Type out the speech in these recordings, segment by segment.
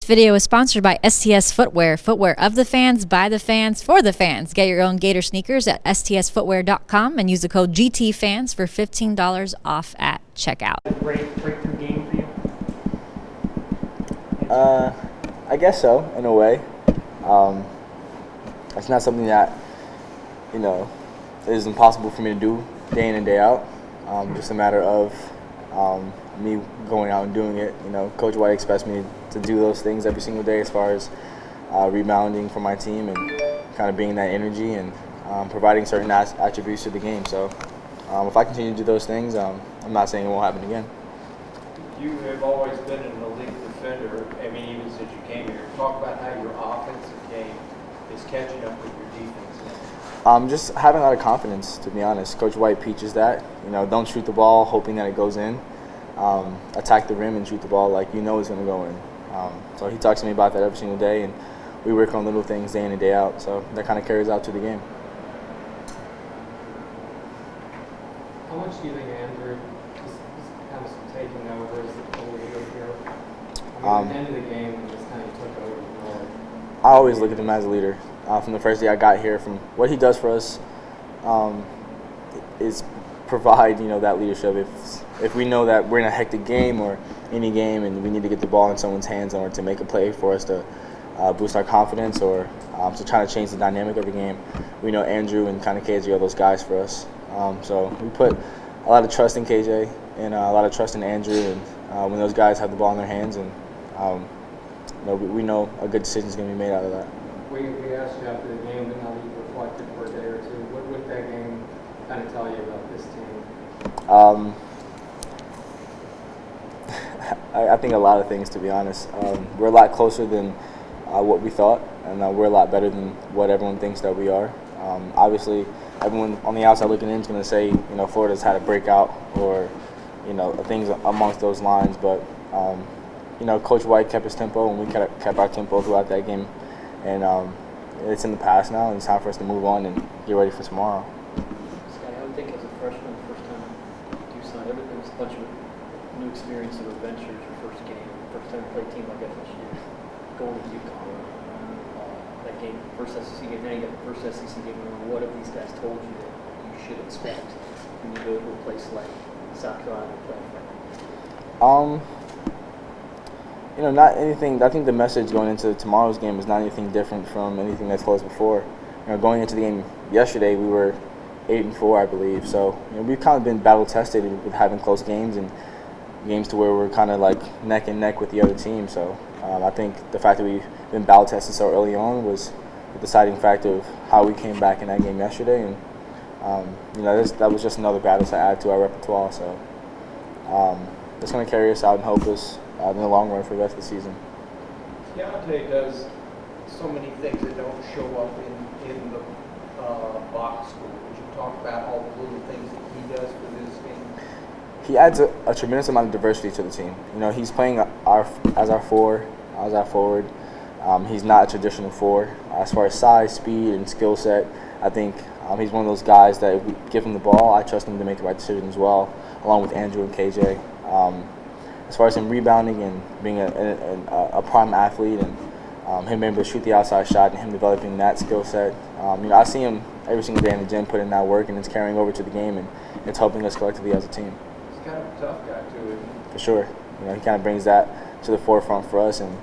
video is sponsored by STS Footwear. Footwear of the fans, by the fans, for the fans. Get your own Gator sneakers at stsfootwear.com and use the code GTFans for $15 off at checkout. Breakthrough game for you? I guess so, in a way. It's not something that, is impossible for me to do day in and day out. Just a matter of me going out and doing it. Coach White expects me to do those things every single day as far as rebounding for my team and kind of being that energy and providing certain attributes to the game. So if I continue to do those things, I'm not saying it won't happen again. You have always been an elite defender, even since you came here. Talk about how your offensive game is catching up with your defense now. Just having a lot of confidence, to be honest. Coach White preaches that. Don't shoot the ball hoping that it goes in. Attack the rim and shoot the ball like it's going to go in. So he talks to me about that every single day, and we work on little things day in and day out. So that kind of carries out to the game. How much do you think Andrew is kind of taking over as the leader here? At the end of the game, he just kind of took over the role. I always look at him as a leader. From the first day I got here, from what he does for us, is provide that leadership. If we know that we're in a hectic game or any game and we need to get the ball in someone's hands in order to make a play for us to boost our confidence or to try to change the dynamic of the game, we know Andrew and kind of KJ are those guys for us. So we put a lot of trust in KJ and a lot of trust in Andrew, and when those guys have the ball in their hands, and we know a good decision is going to be made out of that. We asked you after the game, but now that you've reflected for a day or two, what would that game kind of tell you about this team? I think a lot of things, to be honest. We're a lot closer than what we thought, and we're a lot better than what everyone thinks that we are. Obviously, everyone on the outside looking in is going to say, Florida's had a breakout or, things amongst those lines. But, Coach White kept his tempo, and we kept our tempo throughout that game. And it's in the past now, and it's time for us to move on and get ready for tomorrow. Scottie, I would think as a freshman, the first time you signed, everything was a bunch of new experience and adventures. Your first game, first time you played a team like FSU, going to UConn, that game, first SEC game, now you got the first SEC game. What have these guys told you that you should expect when you go to a place like South Carolina and play? Not anything. I think the message going into tomorrow's game is not anything different from anything that's told us before. Going into the game yesterday, we were 8-4, I believe. So we've kind of been battle tested with having close games and games to where we're kind of like neck and neck with the other team. So I think the fact that we've been battle tested so early on was the deciding factor of how we came back in that game yesterday. And that was just another battle to add to our repertoire. So it's going to carry us out and help us in the long run for the rest of the season. Deontay does so many things that don't show up in the box score. Would you talk about all the little things that he does for this game? He adds a tremendous amount of diversity to the team. He's playing as our forward. He's not a traditional four. As far as size, speed, and skill set, I think he's one of those guys that if we give him the ball, I trust him to make the right decision as well, along with Andrew and KJ. As far as him rebounding and being a prime athlete and him being able to shoot the outside shot and him developing that skill set, I see him every single day in the gym putting in that work, and it's carrying over to the game, and it's helping us collectively as a team. He's kind of a tough guy too, isn't he? For sure. He kind of brings that to the forefront for us, and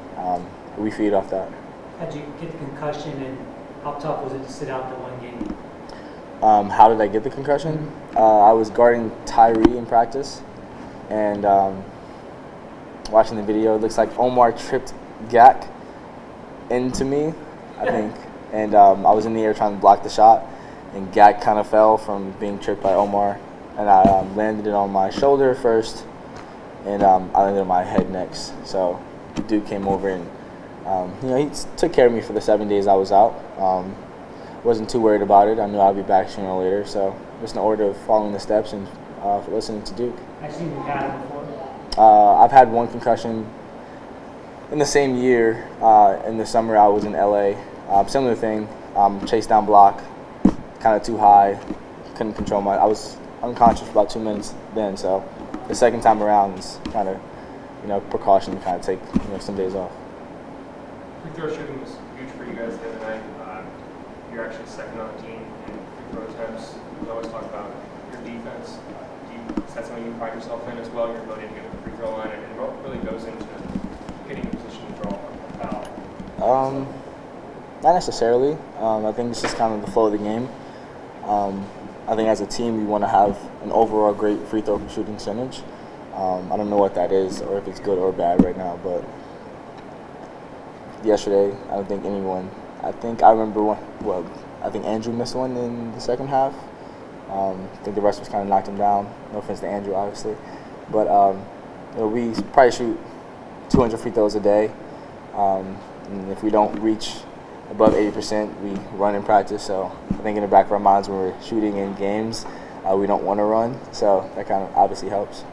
we feed off that. How'd you get the concussion, and how tough was it to sit out the one game? How did I get the concussion? I was guarding Tyree in practice, and watching the video, it looks like Omar tripped Gak into me, I think. And I was in the air trying to block the shot, and Gak kind of fell from being tripped by Omar. And I landed it on my shoulder first, and I landed on my head next. So Duke came over and he took care of me for the 7 days I was out. Wasn't too worried about it. I knew I'd be back sooner or later. So just in order of following the steps and listening to Duke. I've seen you had it before. I've had one concussion in the same year. In the summer, I was in LA. Similar thing, chase down block, kind of too high, couldn't control I was unconscious for about 2 minutes then. So the second time around is kind of, precaution to kind of take some days off. Free throw shooting was huge for you guys the other night. You're actually second on the team in free throw attempts. We always talk about your defense. Is that something you pride yourself in as well? Your ability to get to the free throw line, and what really goes into getting in position to draw a foul? Not necessarily. I think it's just kind of the flow of the game. I think as a team, we want to have an overall great free throw shooting percentage. I don't know what that is or if it's good or bad right now, but yesterday, I don't think anyone. I think I remember one. Well, I think Andrew missed one in the second half. I think the rest was kind of knocked him down. No offense to Andrew, obviously, but we probably shoot 200 free throws a day. And if we don't reach above 80%, we run in practice. So I think in the back of our minds when we're shooting in games, we don't want to run. So that kind of obviously helps.